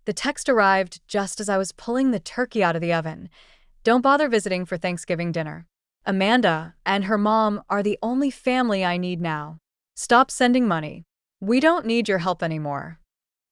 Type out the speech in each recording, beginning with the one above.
The text arrived just as I was pulling the turkey out of the oven. Don't bother visiting for Thanksgiving dinner. Amanda and her mom are the only family I need now. Stop sending money. We don't need your help anymore.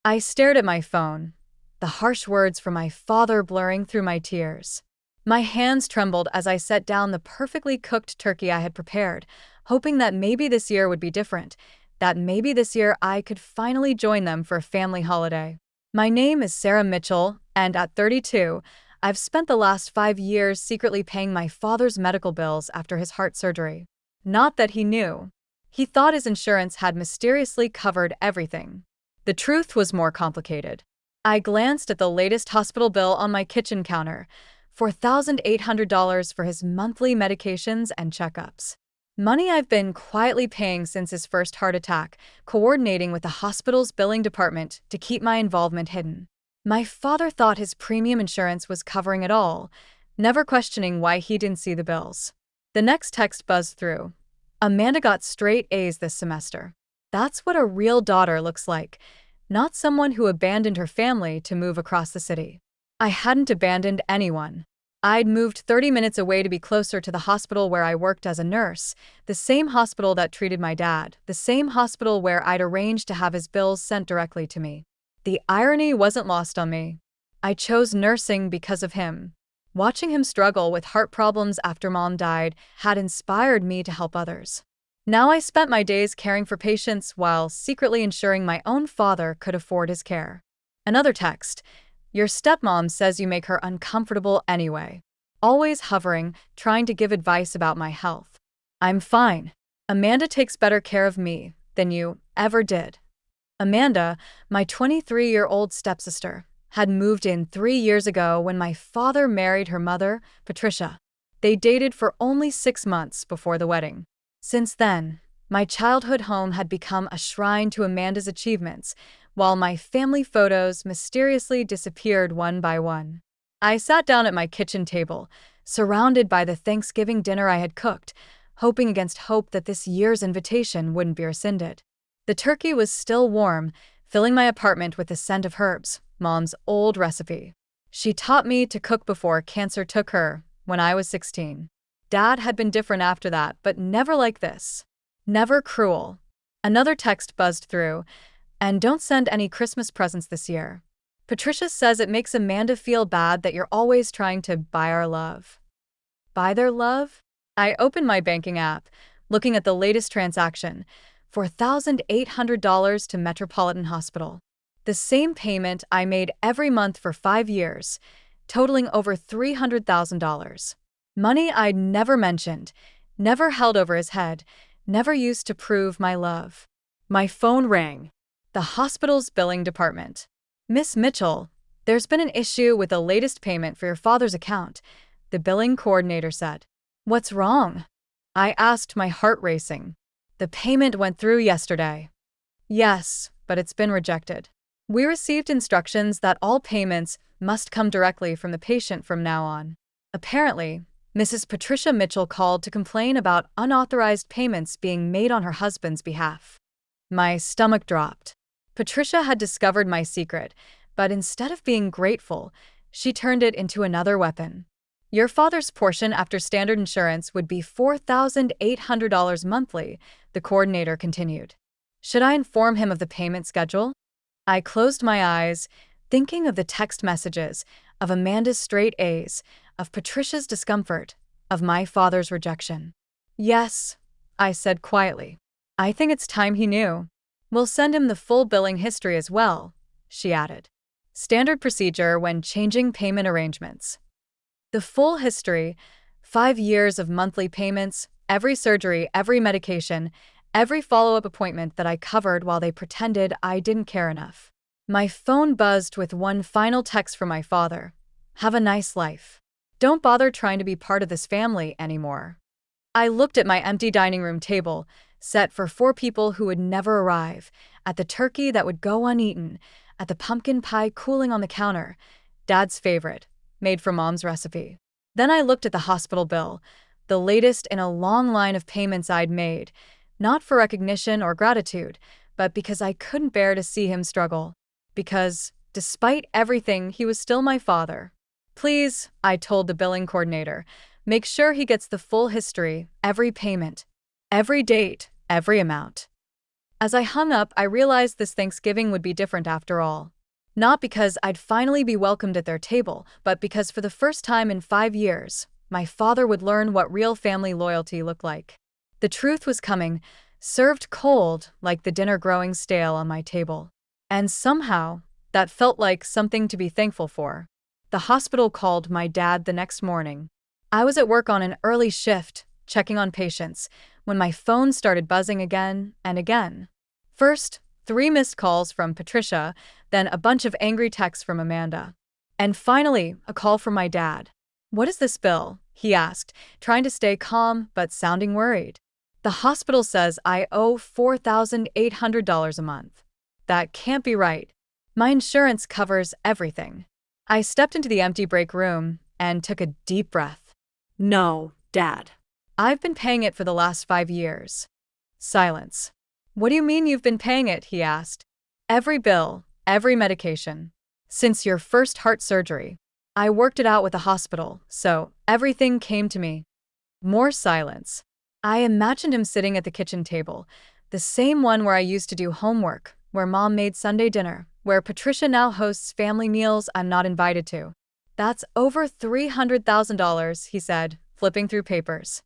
I stared at my phone, the harsh words from my father blurring through my tears. My hands trembled as I set down the perfectly cooked turkey I had prepared, hoping that maybe this year would be different, that maybe this year I could finally join them for a family holiday. My name is Sarah Mitchell, and at 32, I've spent the last 5 years secretly paying my father's medical bills after his heart surgery. Not that he knew. He thought his insurance had mysteriously covered everything. The truth was more complicated. I glanced at the latest hospital bill on my kitchen counter, $4,800 for his monthly medications and checkups. Money I've been quietly paying since his first heart attack, coordinating with the hospital's billing department to keep my involvement hidden. My father thought his premium insurance was covering it all, never questioning why he didn't see the bills. The next text buzzed through. Amanda got straight A's this semester. That's what a real daughter looks like, not someone who abandoned her family to move across the city. I hadn't abandoned anyone. I'd moved 30 minutes away to be closer to the hospital where I worked as a nurse, the same hospital that treated my dad, the same hospital where I'd arranged to have his bills sent directly to me. The irony wasn't lost on me. I chose nursing because of him. Watching him struggle with heart problems after Mom died had inspired me to help others. Now I spent my days caring for patients while secretly ensuring my own father could afford his care. Another text. Your stepmom says you make her uncomfortable anyway. Always hovering, trying to give advice about my health. I'm fine. Amanda takes better care of me than you ever did. Amanda, my 23-year-old stepsister, had moved in 3 years ago when my father married her mother, Patricia. They dated for only 6 months before the wedding. Since then, my childhood home had become a shrine to Amanda's achievements, while my family photos mysteriously disappeared one by one. I sat down at my kitchen table, surrounded by the Thanksgiving dinner I had cooked, hoping against hope that this year's invitation wouldn't be rescinded. The turkey was still warm, filling my apartment with the scent of herbs, Mom's old recipe. She taught me to cook before cancer took her, when I was 16. Dad had been different after that, but never like this. Never cruel. Another text buzzed through. And don't send any Christmas presents this year. Patricia says it makes Amanda feel bad that you're always trying to buy our love. Buy their love? I opened my banking app, looking at the latest transaction, $4,800 to Metropolitan Hospital. The same payment I made every month for 5 years, totaling over $300,000. Money I'd never mentioned, never held over his head, never used to prove my love. My phone rang. The hospital's billing department. Miss Mitchell, there's been an issue with the latest payment for your father's account, the billing coordinator said. What's wrong? I asked, my heart racing. The payment went through yesterday. Yes, but it's been rejected. We received instructions that all payments must come directly from the patient from now on. Apparently, Mrs. Patricia Mitchell called to complain about unauthorized payments being made on her husband's behalf. My stomach dropped. Patricia had discovered my secret, but instead of being grateful, she turned it into another weapon. Your father's portion after standard insurance would be $4,800 monthly, the coordinator continued. Should I inform him of the payment schedule? I closed my eyes, thinking of the text messages, of Amanda's straight A's, of Patricia's discomfort, of my father's rejection. Yes, I said quietly. I think it's time he knew. We'll send him the full billing history as well, she added. Standard procedure when changing payment arrangements. The full history, 5 years of monthly payments, every surgery, every medication, every follow-up appointment that I covered while they pretended I didn't care enough. My phone buzzed with one final text from my father. Have a nice life. Don't bother trying to be part of this family anymore. I looked at my empty dining room table, set for 4 people who would never arrive, at the turkey that would go uneaten, at the pumpkin pie cooling on the counter, Dad's favorite, made from Mom's recipe. Then I looked at the hospital bill, the latest in a long line of payments I'd made, not for recognition or gratitude, but because I couldn't bear to see him struggle. Because, Despite everything, he was still my father. Please, I told the billing coordinator, make sure he gets the full history, every payment, every date, every amount. As I hung up, I realized this Thanksgiving would be different after all. Not because I'd finally be welcomed at their table, but because for the first time in 5 years, my father would learn what real family loyalty looked like. The truth was coming, served cold, like the dinner growing stale on my table. And somehow, that felt like something to be thankful for. The hospital called my dad the next morning. I was at work on an early shift, checking on patients, when my phone started buzzing again and again. First, 3 missed calls from Patricia, then a bunch of angry texts from Amanda. And finally, a call from my dad. "What is this bill?" he asked, trying to stay calm but sounding worried. "The hospital says I owe $4,800 a month. That can't be right. My insurance covers everything." I stepped into the empty break room and took a deep breath. "No, Dad. I've been paying it for the last 5 years." Silence. "What do you mean you've been paying it?" he asked. "Every bill, every medication. Since your first heart surgery. I worked it out with the hospital, so everything came to me." More silence. I imagined him sitting at the kitchen table, the same one where I used to do homework, where Mom made Sunday dinner, where Patricia now hosts family meals I'm not invited to. "That's over $300,000, he said, flipping through papers.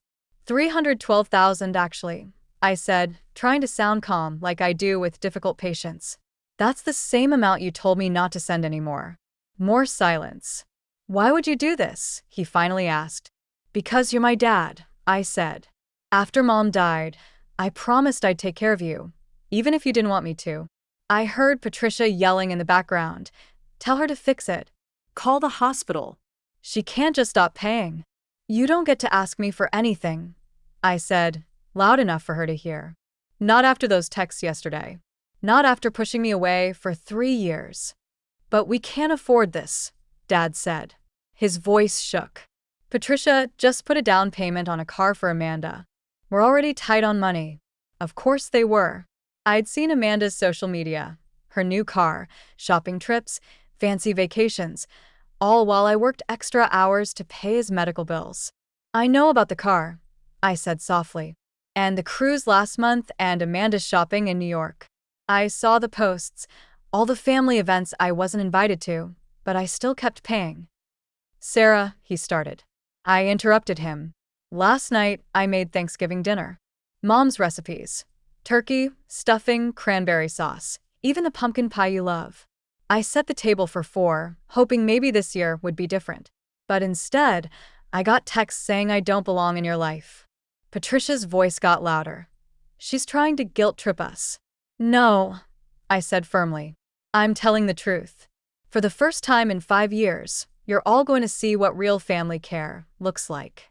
$312,000 actually, I said, trying to sound calm like I do with difficult patients. "That's the same amount you told me not to send anymore." More silence. "Why would you do this?" he finally asked. "Because you're my dad," I said. "After Mom died, I promised I'd take care of you, even if you didn't want me to." I heard Patricia yelling in the background. "Tell her to fix it. Call the hospital. She can't just stop paying." "You don't get to ask me for anything," I said, loud enough for her to hear. "Not after those texts yesterday. Not after pushing me away for 3 years." "But we can't afford this," Dad said. His voice shook. "Patricia just put a down payment on a car for Amanda. We're already tight on money." Of course they were. I'd seen Amanda's social media, her new car, shopping trips, fancy vacations, all while I worked extra hours to pay his medical bills. "I know about the car," I said softly. "And the cruise last month and Amanda's shopping in New York. I saw the posts, all the family events I wasn't invited to, but I still kept paying." "Sarah," he started. I interrupted him. "Last night, I made Thanksgiving dinner. Mom's recipes. Turkey, stuffing, cranberry sauce, even the pumpkin pie you love. I set the table for 4, hoping maybe this year would be different. But instead, I got texts saying I don't belong in your life." Patricia's voice got louder. "She's trying to guilt trip us." "No," I said firmly. "I'm telling the truth. For the first time in 5 years, you're all going to see what real family care looks like."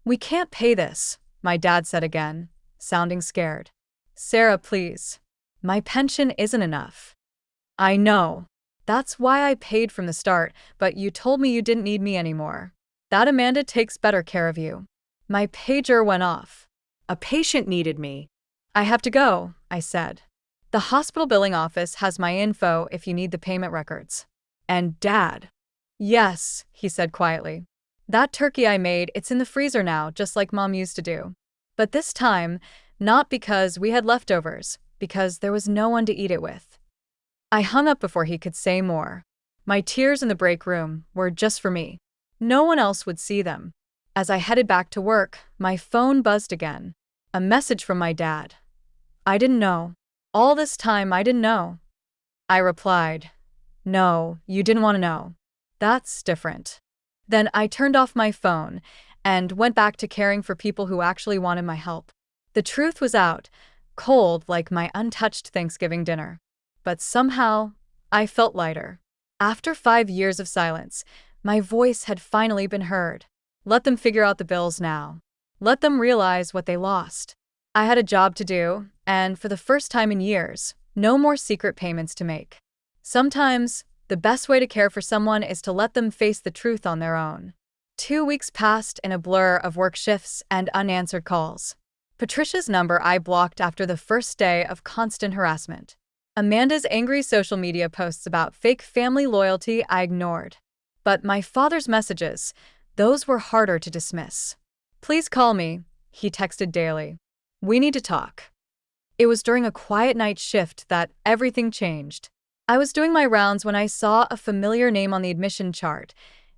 "We can't pay this," my dad said again, sounding scared. "Sarah, please. My pension isn't enough." "I know. That's why I paid from the start, but you told me you didn't need me anymore. That Amanda takes better care of you." My pager went off. A patient needed me. "I have to go," I said. "The hospital billing office has my info if you need the payment records." "And Dad?" "Yes," he said quietly. "That turkey I made, it's in the freezer now, just like Mom used to do. But this time, not because we had leftovers, because there was no one to eat it with." I hung up before he could say more. My tears in the break room were just for me. No one else would see them. As I headed back to work, my phone buzzed again. A message from my dad. "I didn't know. All this time I didn't know." I replied, "No, you didn't want to know. That's different." Then I turned off my phone and went back to caring for people who actually wanted my help. The truth was out, cold like my untouched Thanksgiving dinner. But somehow, I felt lighter. After 5 years of silence, my voice had finally been heard. Let them figure out the bills now. Let them realize what they lost. I had a job to do, and for the first time in years, no more secret payments to make. Sometimes, the best way to care for someone is to let them face the truth on their own. 2 weeks passed in a blur of work shifts and unanswered calls. Patricia's number I blocked after the first day of constant harassment. Amanda's angry social media posts about fake family loyalty I ignored. But my father's messages, those were harder to dismiss. Please call me, he texted daily. We need to talk. It was during a quiet night shift that everything changed. I was doing my rounds when I saw a familiar name on the admission chart.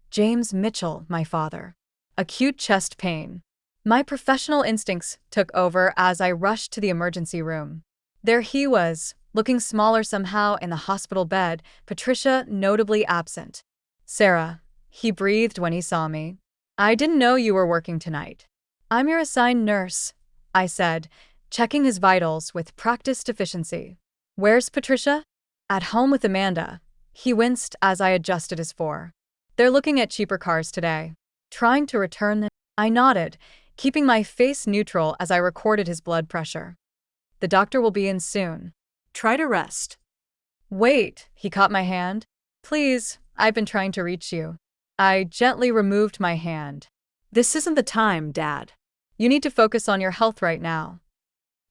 James Mitchell, my father. Acute chest pain. My professional instincts took over as I rushed to the emergency room. There he was, looking smaller somehow in the hospital bed, Patricia notably absent. Sarah, he breathed when he saw me. I didn't know you were working tonight. I'm your assigned nurse, I said, checking his vitals with practiced efficiency. Where's Patricia? At home with Amanda. He winced as I adjusted his fore. They're looking at cheaper cars today. Trying to return them. I nodded, keeping my face neutral as I recorded his blood pressure. The doctor will be in soon. Try to rest. Wait, he caught my hand. Please, I've been trying to reach you. I gently removed my hand. This isn't the time, Dad. You need to focus on your health right now.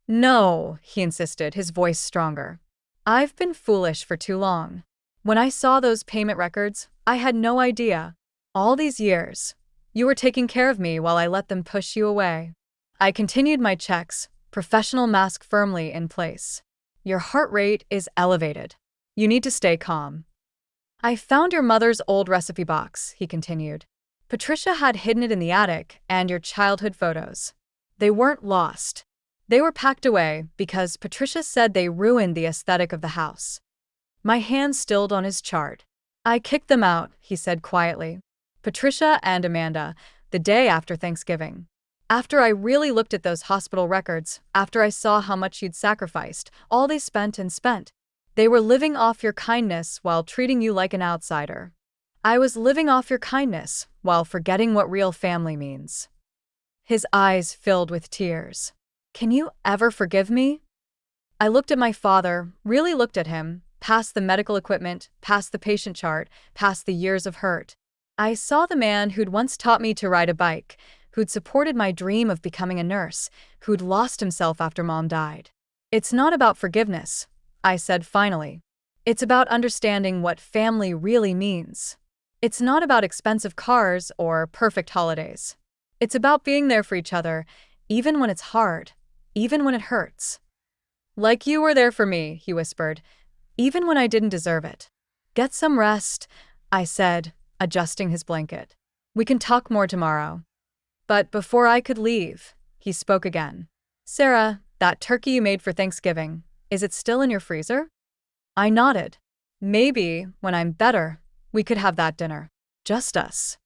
No, he insisted, his voice stronger. I've been foolish for too long. When I saw those payment records, I had no idea. All these years, you were taking care of me while I let them push you away. I continued my checks, professional mask firmly in place. Your heart rate is elevated. You need to stay calm. I found your mother's old recipe box, he continued. Patricia had hidden it in the attic and your childhood photos. They weren't lost. They were packed away because Patricia said they ruined the aesthetic of the house. My hand stilled on his chart. I kicked them out, he said quietly. Patricia and Amanda, the day after Thanksgiving. After I really looked at those hospital records, after I saw how much you'd sacrificed, all they spent and spent. They were living off your kindness while treating you like an outsider. I was living off your kindness while forgetting what real family means. His eyes filled with tears. Can you ever forgive me? I looked at my father, really looked at him, past the medical equipment, past the patient chart, past the years of hurt. I saw the man who'd once taught me to ride a bike, who'd supported my dream of becoming a nurse, who'd lost himself after Mom died. It's not about forgiveness, I said finally. It's about understanding what family really means. It's not about expensive cars or perfect holidays. It's about being there for each other, even when it's hard, even when it hurts. Like you were there for me, he whispered, even when I didn't deserve it. Get some rest, I said, adjusting his blanket. We can talk more tomorrow. But before I could leave, he spoke again. Sarah, that turkey you made for Thanksgiving, is it still in your freezer? I nodded. Maybe, when I'm better, we could have that dinner. Just us.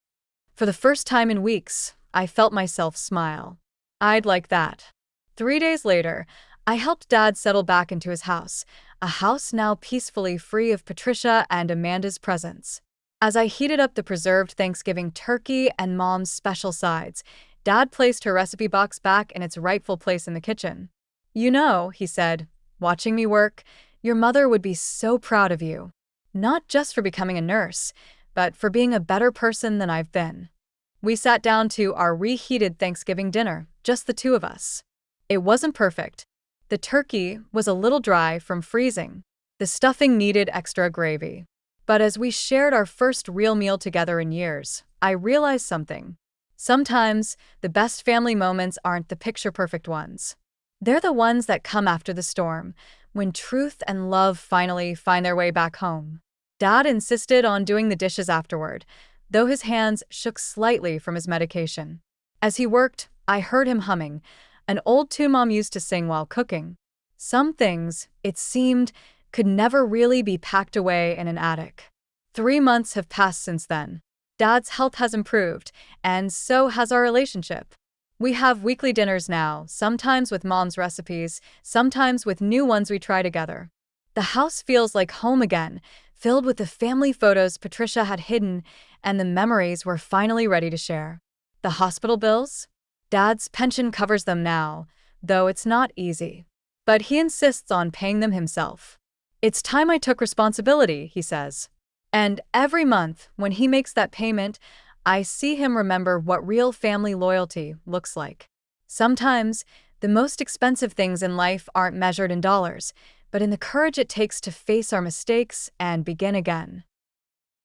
For the first time in weeks, I felt myself smile. I'd like that. 3 days later, I helped Dad settle back into his house, a house now peacefully free of Patricia and Amanda's presence. As I heated up the preserved Thanksgiving turkey and Mom's special sides, Dad placed her recipe box back in its rightful place in the kitchen. You know, he said, watching me work, your mother would be so proud of you. Not just for becoming a nurse, but for being a better person than I've been. We sat down to our reheated Thanksgiving dinner, just the two of us. It wasn't perfect. The turkey was a little dry from freezing. The stuffing needed extra gravy. But as we shared our first real meal together in years, I realized something. Sometimes, the best family moments aren't the picture-perfect ones. They're the ones that come after the storm, when truth and love finally find their way back home. Dad insisted on doing the dishes afterward, though his hands shook slightly from his medication. As he worked, I heard him humming, an old tune Mom used to sing while cooking. Some things, it seemed, could never really be packed away in an attic. 3 months have passed since then. Dad's health has improved, and so has our relationship. We have weekly dinners now, sometimes with Mom's recipes, sometimes with new ones we try together. The house feels like home again, filled with the family photos Patricia had hidden and the memories we're finally ready to share. The hospital bills? Dad's pension covers them now, though it's not easy. But he insists on paying them himself. It's time I took responsibility, he says. And every month, when he makes that payment, I see him remember what real family loyalty looks like. Sometimes, the most expensive things in life aren't measured in dollars, but in the courage it takes to face our mistakes and begin again.